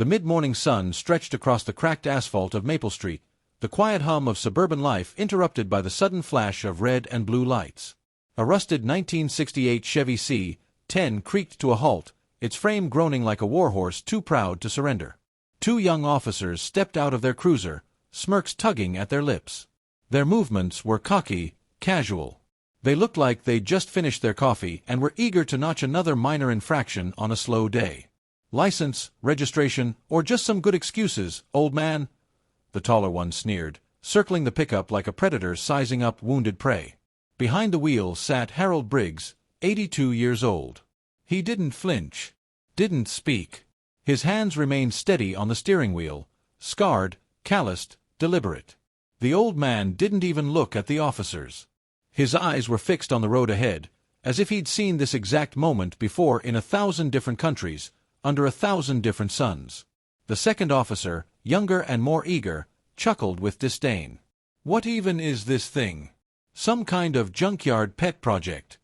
The mid-morning sun stretched across the cracked asphalt of Maple Street, the quiet hum of suburban life interrupted by the sudden flash of red and blue lights. A rusted 1968 Chevy C-10 creaked to a halt, its frame groaning like a warhorse too proud to surrender. Two young officers stepped out of their cruiser, smirks tugging at their lips. Their movements were cocky, casual. They looked like they'd just finished their coffee and were eager to notch another minor infraction on a slow day. "License, registration, or just some good excuses, old man?" the taller one sneered, circling the pickup like a predator sizing up wounded prey. Behind the wheel sat Harold Briggs, 82 years old. He didn't flinch, didn't speak. His hands remained steady on the steering wheel, scarred, calloused, deliberate. The old man didn't even look at the officers. His eyes were fixed on the road ahead, as if he'd seen this exact moment before in 1,000 different countries, under 1,000 different suns. The second officer, younger and more eager, chuckled with disdain. "What even is this thing? Some kind of junkyard pet project?"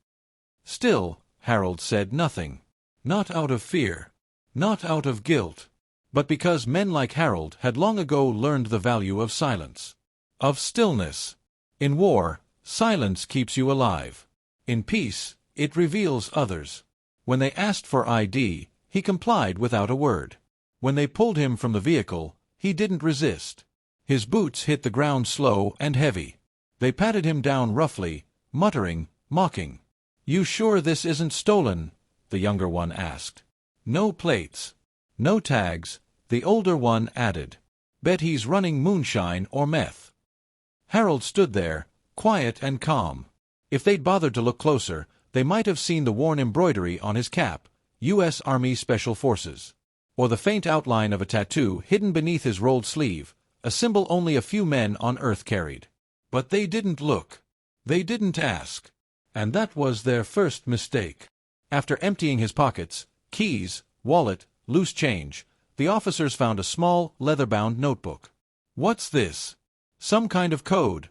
Still, Harold said nothing. Not out of fear. Not out of guilt. But because men like Harold had long ago learned the value of silence. Of stillness. In war, silence keeps you alive. In peace, it reveals others. When they asked for ID, he complied without a word. When they pulled him from the vehicle, he didn't resist. His boots hit the ground slow and heavy. They patted him down roughly, muttering, mocking. "You sure this isn't stolen?" the younger one asked. "No plates. No tags," the older one added. "Bet he's running moonshine or meth." Harold stood there, quiet and calm. If they'd bothered to look closer, they might have seen the worn embroidery on his cap, U.S. Army Special Forces. Or the faint outline of a tattoo hidden beneath his rolled sleeve, a symbol only a few men on Earth carried. But they didn't look. They didn't ask. And that was their first mistake. After emptying his pockets, keys, wallet, loose change, the officers found a small, leather-bound notebook. "What's this? Some kind of code?"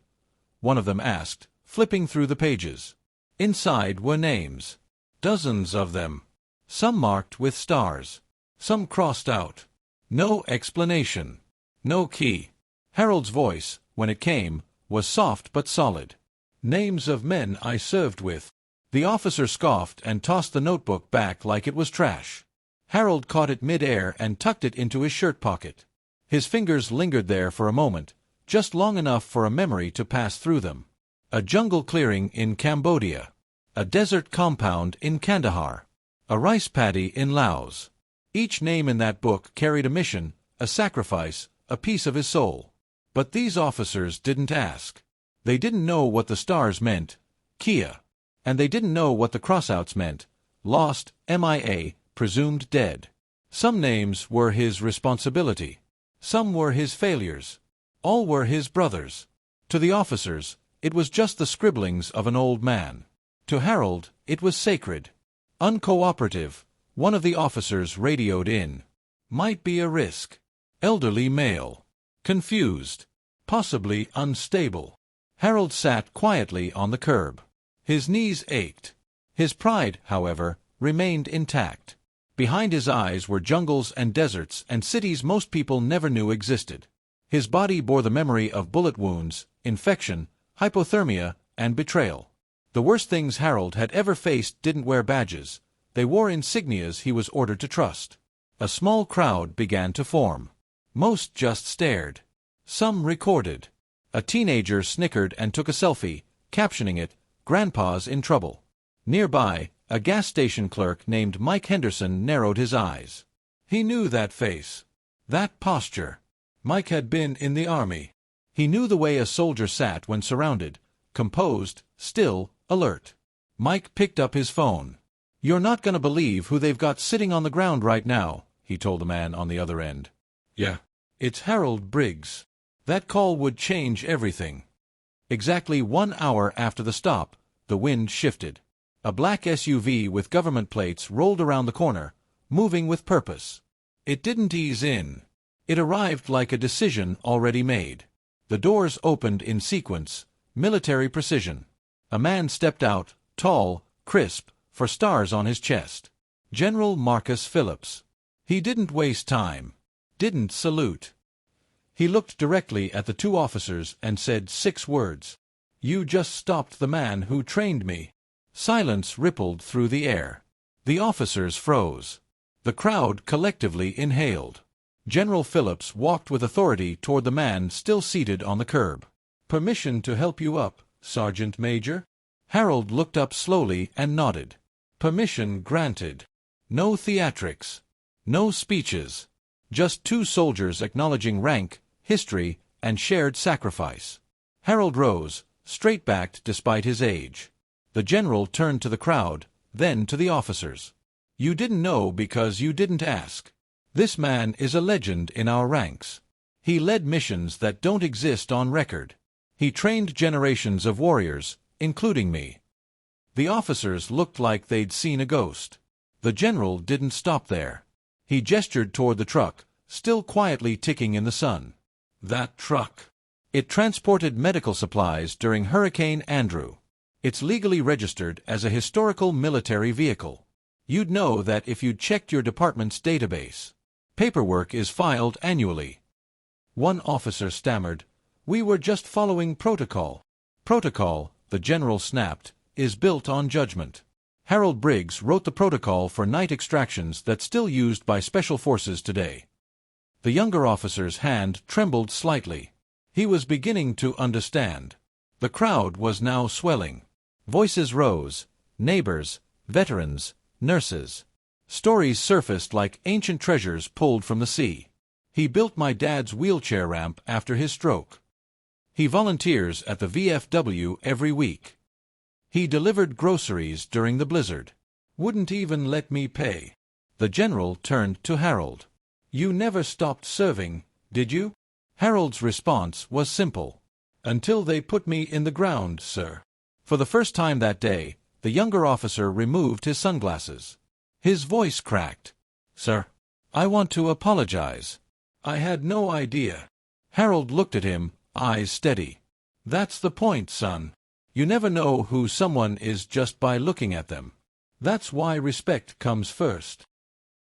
one of them asked, flipping through the pages. Inside were names. Dozens of them. Some marked with stars. Some crossed out. No explanation. No key. Harold's voice, when it came, was soft but solid. "Names of men I served with." The officer scoffed and tossed the notebook back like it was trash. Harold caught it mid-air and tucked it into his shirt pocket. His fingers lingered there for a moment, just long enough for a memory to pass through them. A jungle clearing in Cambodia. A desert compound in Kandahar. A rice paddy in Laos. Each name in that book carried a mission, a sacrifice, a piece of his soul. But these officers didn't ask. They didn't know what the stars meant, Kia. And they didn't know what the crossouts meant, lost, MIA, presumed dead. Some names were his responsibility. Some were his failures. All were his brothers. To the officers, it was just the scribblings of an old man. To Harold, it was sacred. "Uncooperative," one of the officers radioed in. "Might be a risk. Elderly male. Confused. Possibly unstable." Harold sat quietly on the curb. His knees ached. His pride, however, remained intact. Behind his eyes were jungles and deserts and cities most people never knew existed. His body bore the memory of bullet wounds, infection, hypothermia, and betrayal. The worst things Harold had ever faced didn't wear badges. They wore insignias he was ordered to trust. A small crowd began to form. Most just stared. Some recorded. A teenager snickered and took a selfie, captioning it, "Grandpa's in trouble." Nearby, a gas station clerk named Mike Henderson narrowed his eyes. He knew that face. That posture. Mike had been in the army. He knew the way a soldier sat when surrounded, composed, still, alert. Mike picked up his phone. "You're not gonna believe who they've got sitting on the ground right now," he told the man on the other end. "Yeah. It's Harold Briggs." That call would change everything. Exactly 1 hour after the stop, the wind shifted. A black SUV with government plates rolled around the corner, moving with purpose. It didn't ease in. It arrived like a decision already made. The doors opened in sequence, military precision. A man stepped out, tall, crisp, for stars on his chest. General Marcus Phillips. He didn't waste time. didn't salute. He looked directly at the two officers and said 6 words. "You just stopped the man who trained me." Silence rippled through the air. The officers froze. The crowd collectively inhaled. General Phillips walked with authority toward the man still seated on the curb. "Permission to help you up, Sergeant Major?" Harold looked up slowly and nodded. "Permission granted. No theatrics. No speeches. Just 2 soldiers acknowledging rank, history, and shared sacrifice." Harold rose, straight-backed despite his age. The general turned to the crowd, then to the officers. "You didn't know because you didn't ask. This man is a legend in our ranks. He led missions that don't exist on record. He trained generations of warriors, including me." The officers looked like they'd seen a ghost. The general didn't stop there. He gestured toward the truck, still quietly ticking in the sun. "That truck. It transported medical supplies during Hurricane Andrew. It's legally registered as a historical military vehicle. You'd know that if you'd checked your department's database. Paperwork is filed annually." One officer stammered, "We were just following protocol." "Protocol," the general snapped, "is built on judgment. Harold Briggs wrote the protocol for night extractions that's still used by special forces today." The younger officer's hand trembled slightly. He was beginning to understand. The crowd was now swelling. Voices rose: neighbors, veterans, nurses. Stories surfaced like ancient treasures pulled from the sea. "He built my dad's wheelchair ramp after his stroke. He volunteers at the VFW every week. He delivered groceries during the blizzard. Wouldn't even let me pay." The general turned to Harold. "You never stopped serving, did you?" Harold's response was simple. "Until they put me in the ground, sir." For the first time that day, the younger officer removed his sunglasses. His voice cracked. "Sir, I want to apologize. I had no idea." Harold looked at him, eyes steady. "That's the point, son. You never know who someone is just by looking at them. That's why respect comes first."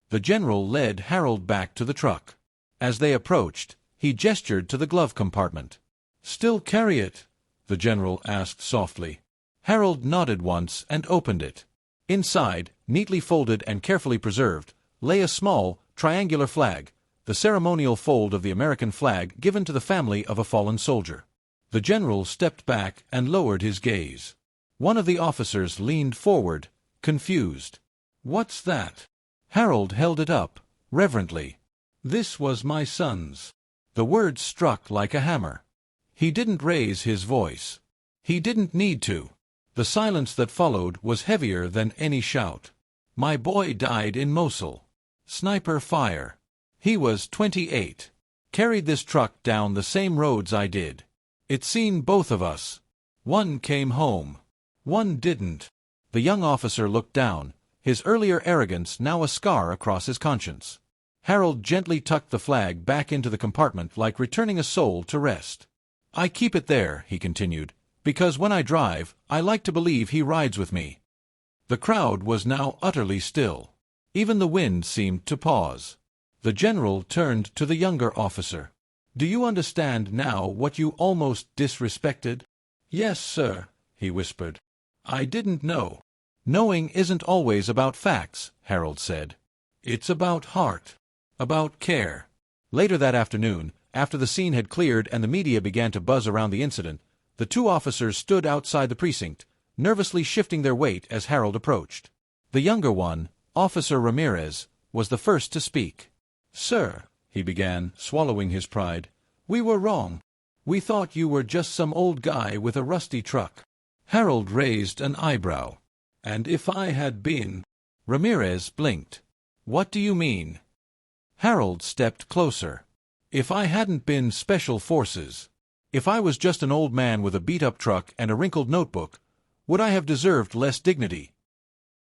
The general led Harold back to the truck. As they approached, he gestured to the glove compartment. "Still carry it?" the general asked softly. Harold nodded once and opened it. Inside, neatly folded and carefully preserved, lay a small, triangular flag, the ceremonial fold of the American flag given to the family of a fallen soldier. The general stepped back and lowered his gaze. One of the officers leaned forward, confused. "What's that?" Harold held it up, reverently. "This was my son's." The words struck like a hammer. He didn't raise his voice. He didn't need to. The silence that followed was heavier than any shout. "My boy died in Mosul. Sniper fire. He was 28. Carried this truck down the same roads I did. It's seen both of us. One came home. One didn't." The young officer looked down, his earlier arrogance now a scar across his conscience. Harold gently tucked the flag back into the compartment like returning a soul to rest. "I keep it there," he continued, "because when I drive, I like to believe he rides with me." The crowd was now utterly still. Even the wind seemed to pause. The general turned to the younger officer. "Do you understand now what you almost disrespected?" "Yes, sir," he whispered. "I didn't know." "Knowing isn't always about facts," Harold said. "It's about heart. About care." Later that afternoon, after the scene had cleared and the media began to buzz around the incident, the two officers stood outside the precinct, nervously shifting their weight as Harold approached. The younger one, Officer Ramirez, was the first to speak. "Sir," he began, swallowing his pride, "we were wrong. We thought you were just some old guy with a rusty truck." Harold raised an eyebrow. "And if I had been—" Ramirez blinked. "What do you mean?" Harold stepped closer. "If I hadn't been Special Forces, if I was just an old man with a beat-up truck and a wrinkled notebook, would I have deserved less dignity?"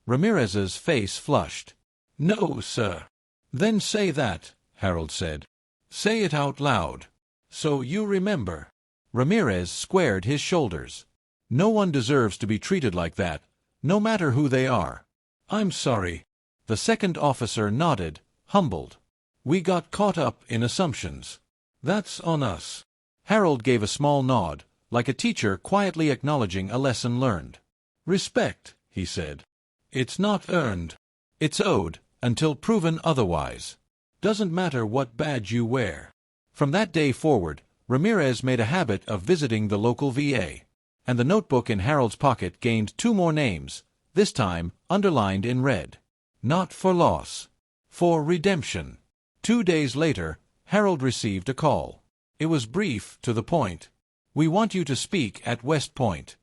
Ramirez's face flushed. "No, sir." "Then say that," Harold said. "Say it out loud. So you remember." Ramirez squared his shoulders. "No one deserves to be treated like that, no matter who they are." "I'm sorry." The second officer nodded, humbled. We got caught up in assumptions. That's on us." Harold gave a small nod, like a teacher quietly acknowledging a lesson learned. "Respect," he said. "It's not earned. It's owed, until proven otherwise. Doesn't matter what badge you wear." From that day forward, Ramirez made a habit of visiting the local VA. And the notebook in Harold's pocket gained 2 more names, this time underlined in red. Not for loss. For redemption. 2 days later, Harold received a call. It was brief, to the point. "We want you to speak at West Point."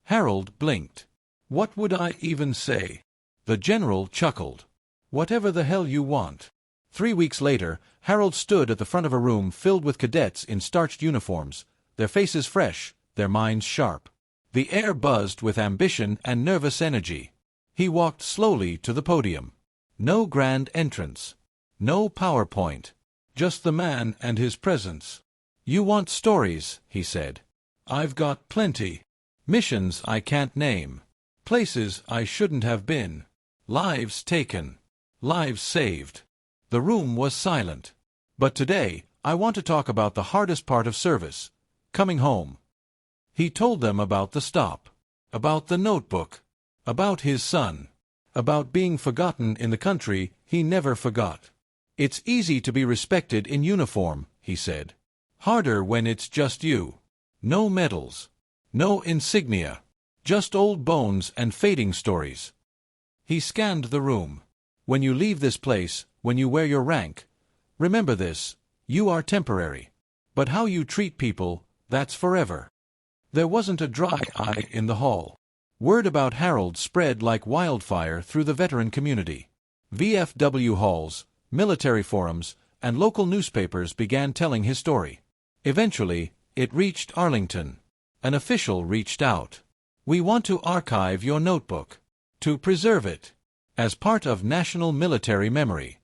Harold blinked. "What would I even say?" The general chuckled. "Whatever the hell you want." 3 weeks later, Harold stood at the front of a room filled with cadets in starched uniforms, their faces fresh, their minds sharp. The air buzzed with ambition and nervous energy. He walked slowly to the podium. No grand entrance. No PowerPoint. Just the man and his presence. "You want stories," he said. "I've got plenty. Missions I can't name. Places I shouldn't have been. Lives taken. Lives saved." The room was silent. "But today, I want to talk about the hardest part of service. Coming home." He told them about the stop. About the notebook. About his son. About being forgotten in the country he never forgot. "It's easy to be respected in uniform," he said. "Harder when it's just you. No medals. No insignia. Just old bones and fading stories." He scanned the room. "When you leave this place, when you wear your rank, remember this, you are temporary. But how you treat people, that's forever." There wasn't a dry eye in the hall. Word about Harold spread like wildfire through the veteran community. VFW halls, military forums, and local newspapers began telling his story. Eventually, it reached Arlington. An official reached out. "We want to archive your notebook. To preserve it. As part of national military memory."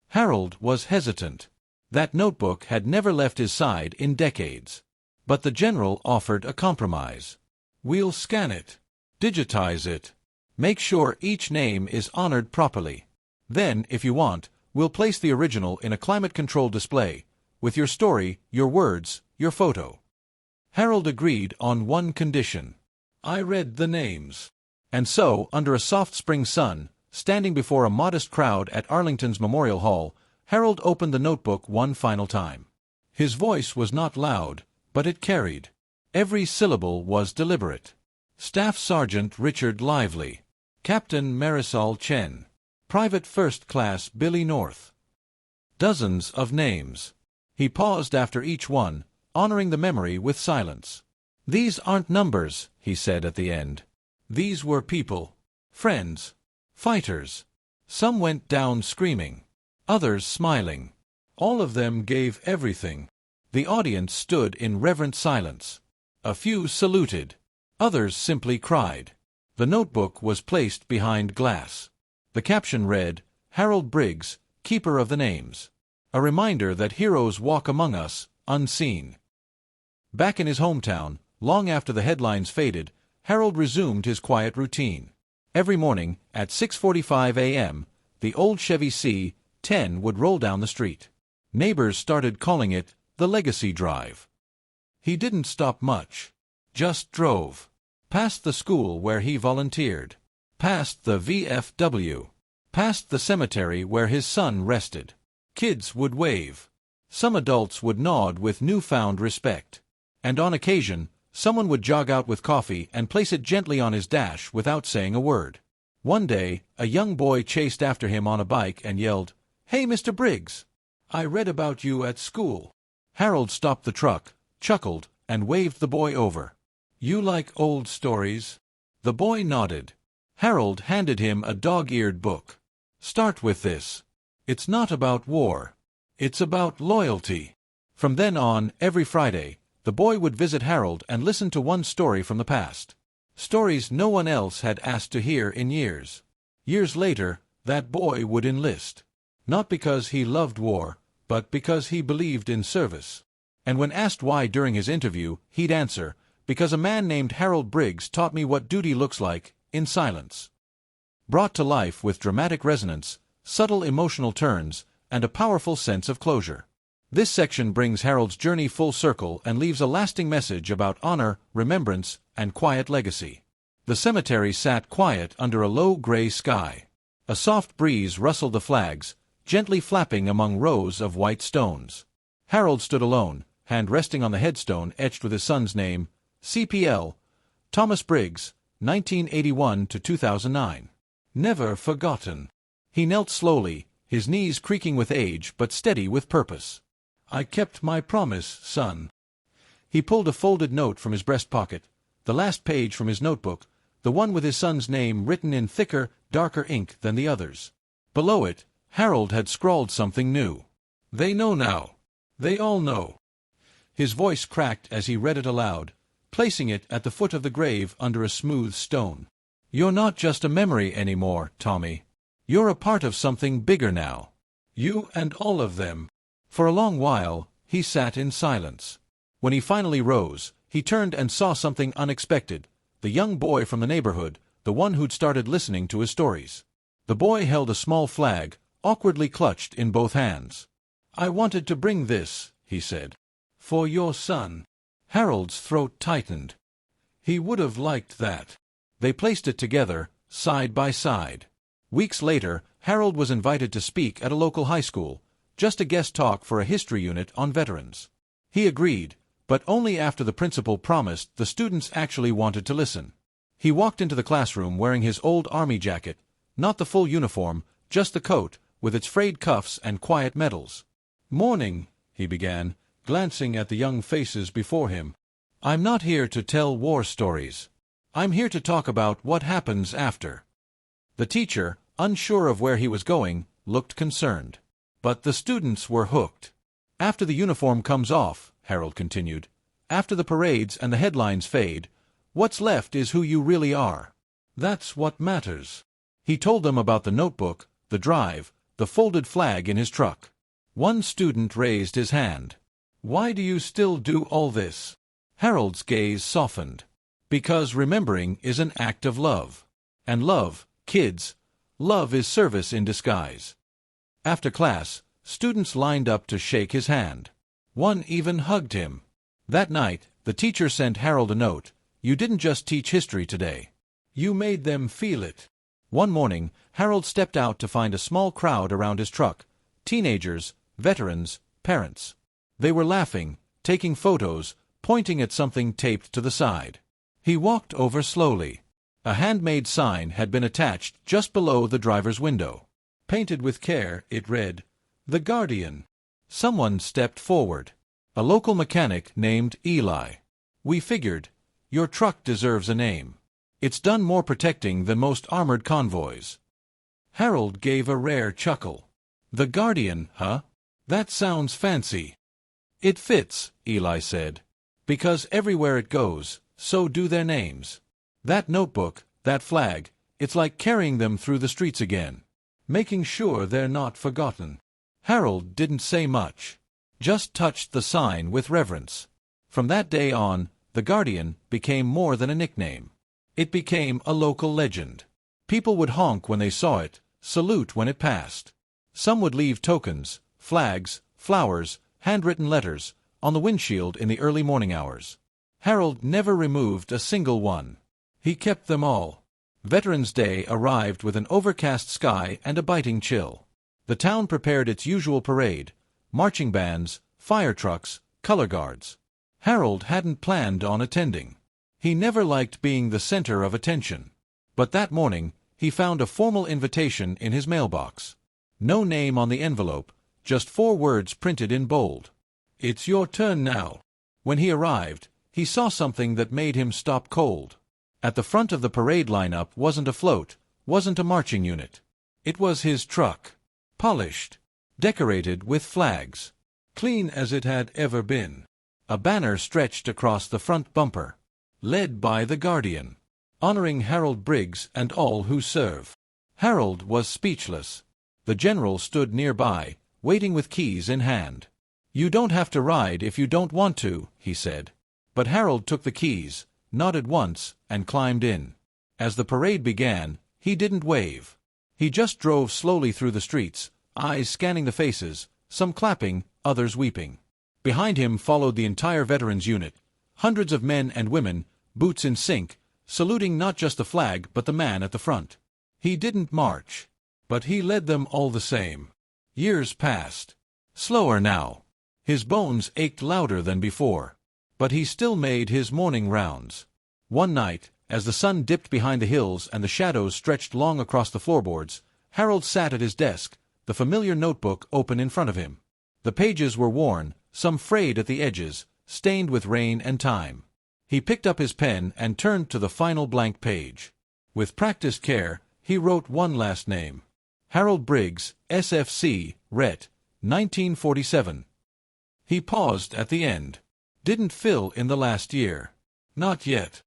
Harold was hesitant. That notebook had never left his side in decades. But the general offered a compromise. "We'll scan it. Digitize it. Make sure each name is honored properly. Then, if you want, we'll place the original in a climate-controlled display, with your story, your words, your photo." Harold agreed on one condition. I read the names. And so, under a soft spring sun, standing before a modest crowd at Arlington's Memorial Hall, Harold opened the notebook one final time. His voice was not loud, but it carried. Every syllable was deliberate. Staff Sergeant Richard Lively. Captain Marisol Chen. Private First Class Billy North. Dozens of names. He paused after each one, honoring the memory with silence. "These aren't numbers," he said at the end. "These were people. Friends. Fighters. Some went down screaming. Others smiling. All of them gave everything." The audience stood in reverent silence. A few saluted. Others simply cried. The notebook was placed behind glass. The caption read, "Harold Briggs, Keeper of the Names." A reminder that heroes walk among us, unseen. Back in his hometown, long after the headlines faded, Harold resumed his quiet routine. Every morning, at 6:45 a.m., the old Chevy C10 would roll down the street. Neighbors started calling it the Legacy Drive. He didn't stop much. Just drove. Past the school where he volunteered. Past the VFW. Past the cemetery where his son rested. Kids would wave. Some adults would nod with newfound respect. And on occasion, someone would jog out with coffee and place it gently on his dash without saying a word. One day, a young boy chased after him on a bike and yelled, "Hey, Mr. Briggs! I read about you at school." Harold stopped the truck, chuckled, and waved the boy over. "You like old stories?" The boy nodded. Harold handed him a dog-eared book. "Start with this. It's not about war. It's about loyalty." From then on, every Friday, the boy would visit Harold and listen to one story from the past. Stories no one else had asked to hear in years. Years later, that boy would enlist. Not because he loved war, but because he believed in service. And when asked why during his interview, he'd answer, "Because a man named Harold Briggs taught me what duty looks like, in silence." Brought to life with dramatic resonance, subtle emotional turns, and a powerful sense of closure. This section brings Harold's journey full circle and leaves a lasting message about honor, remembrance, and quiet legacy. The cemetery sat quiet under a low gray sky. A soft breeze rustled the flags, gently flapping among rows of white stones. Harold stood alone, hand resting on the headstone etched with his son's name, CPL, Thomas Briggs, 1981 to 2009. Never forgotten. He knelt slowly, his knees creaking with age but steady with purpose. I kept my promise, son. He pulled a folded note from his breast pocket, the last page from his notebook, the one with his son's name written in thicker, darker ink than the others. Below it, Harold had scrawled something new. They know now. They all know. His voice cracked as he read it aloud, placing it at the foot of the grave under a smooth stone. You're not just a memory anymore, Tommy. You're a part of something bigger now. You and all of them. For a long while, he sat in silence. When he finally rose, he turned and saw something unexpected. The young boy from the neighborhood, the one who'd started listening to his stories. The boy held a small flag, awkwardly clutched in both hands. I wanted to bring this, he said. For your son. Harold's throat tightened. He would have liked that. They placed it together, side by side. Weeks later, Harold was invited to speak at a local high school, just a guest talk for a history unit on veterans. He agreed, but only after the principal promised the students actually wanted to listen. He walked into the classroom wearing his old army jacket, not the full uniform, just the coat, with its frayed cuffs and quiet medals. Morning, he began, glancing at the young faces before him. I'm not here to tell war stories. I'm here to talk about what happens after. The teacher, unsure of where he was going, looked concerned. But the students were hooked. After the uniform comes off, Harold continued, after the parades and the headlines fade, what's left is who you really are. That's what matters. He told them about the notebook, the drive, the folded flag in his truck. One student raised his hand. Why do you still do all this? Harold's gaze softened. Because remembering is an act of love. And love, kids, love is service in disguise. After class, students lined up to shake his hand. One even hugged him. That night, the teacher sent Harold a note. You didn't just teach history today. You made them feel it. One morning, Harold stepped out to find a small crowd around his truck. Teenagers, veterans, parents. They were laughing, taking photos, pointing at something taped to the side. He walked over slowly. A handmade sign had been attached just below the driver's window. Painted with care, it read, The Guardian. Someone stepped forward. A local mechanic named Eli. We figured, your truck deserves a name. It's done more protecting than most armored convoys. Harold gave a rare chuckle. The Guardian, huh? That sounds fancy. It fits, Eli said. Because everywhere it goes, so do their names. That notebook, that flag, it's like carrying them through the streets again. Making sure they're not forgotten. Harold didn't say much. Just touched the sign with reverence. From that day on, the Guardian became more than a nickname. It became a local legend. People would honk when they saw it, salute when it passed. Some would leave tokens, flags, flowers, handwritten letters, on the windshield in the early morning hours. Harold never removed a single one. He kept them all. Veterans Day arrived with an overcast sky and a biting chill. The town prepared its usual parade, marching bands, fire trucks, color guards. Harold hadn't planned on attending. He never liked being the center of attention. But that morning, he found a formal invitation in his mailbox. No name on the envelope, just 4 words printed in bold. It's your turn now. When he arrived, he saw something that made him stop cold. At the front of the parade lineup wasn't a float, wasn't a marching unit. It was his truck. Polished. Decorated with flags. Clean as it had ever been. A banner stretched across the front bumper. Led by the Guardian. Honoring Harold Briggs and all who serve. Harold was speechless. The general stood nearby, waiting with keys in hand. You don't have to ride if you don't want to, he said. But Harold took the keys, nodded once, and climbed in. As the parade began, he didn't wave. He just drove slowly through the streets, eyes scanning the faces, some clapping, others weeping. Behind him followed the entire veterans unit, hundreds of men and women, boots in sync, saluting not just the flag but the man at the front. He didn't march, but he led them all the same. Years passed. Slower now. His bones ached louder than before. But he still made his morning rounds. One night, as the sun dipped behind the hills and the shadows stretched long across the floorboards, Harold sat at his desk, the familiar notebook open in front of him. The pages were worn, some frayed at the edges, stained with rain and time. He picked up his pen and turned to the final blank page. With practiced care, he wrote one last name. Harold Briggs, SFC, Ret. 1947. He paused at the end. Didn't fill in the last year. Not yet.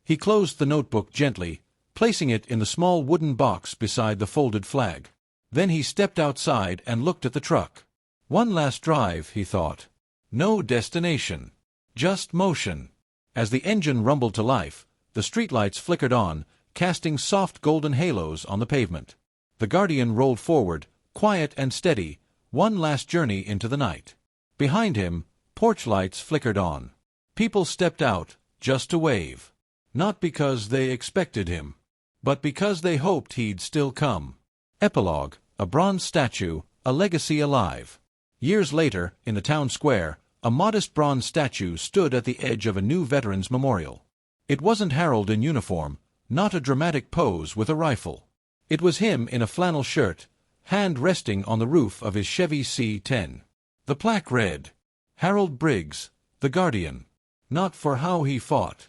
He closed the notebook gently, placing it in the small wooden box beside the folded flag. Then he stepped outside and looked at the truck. One last drive, he thought. No destination. Just motion. As the engine rumbled to life, the streetlights flickered on, casting soft golden halos on the pavement. The Guardian rolled forward, quiet and steady, one last journey into the night. Behind him, porch lights flickered on. People stepped out, just to wave. Not because they expected him, but because they hoped he'd still come. Epilogue, a bronze statue, a legacy alive. Years later, in the town square, a modest bronze statue stood at the edge of a new veterans memorial. It wasn't Harold in uniform, not a dramatic pose with a rifle. It was him in a flannel shirt, hand resting on the roof of his Chevy C10. The plaque read, Harold Briggs, the Guardian. Not for how he fought,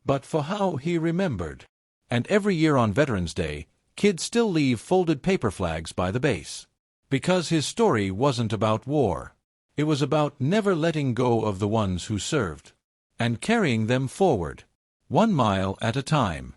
but for how he remembered. And every year on Veterans Day, kids still leave folded paper flags by the base. Because his story wasn't about war. It was about never letting go of the ones who served, and carrying them forward, 1 mile at a time.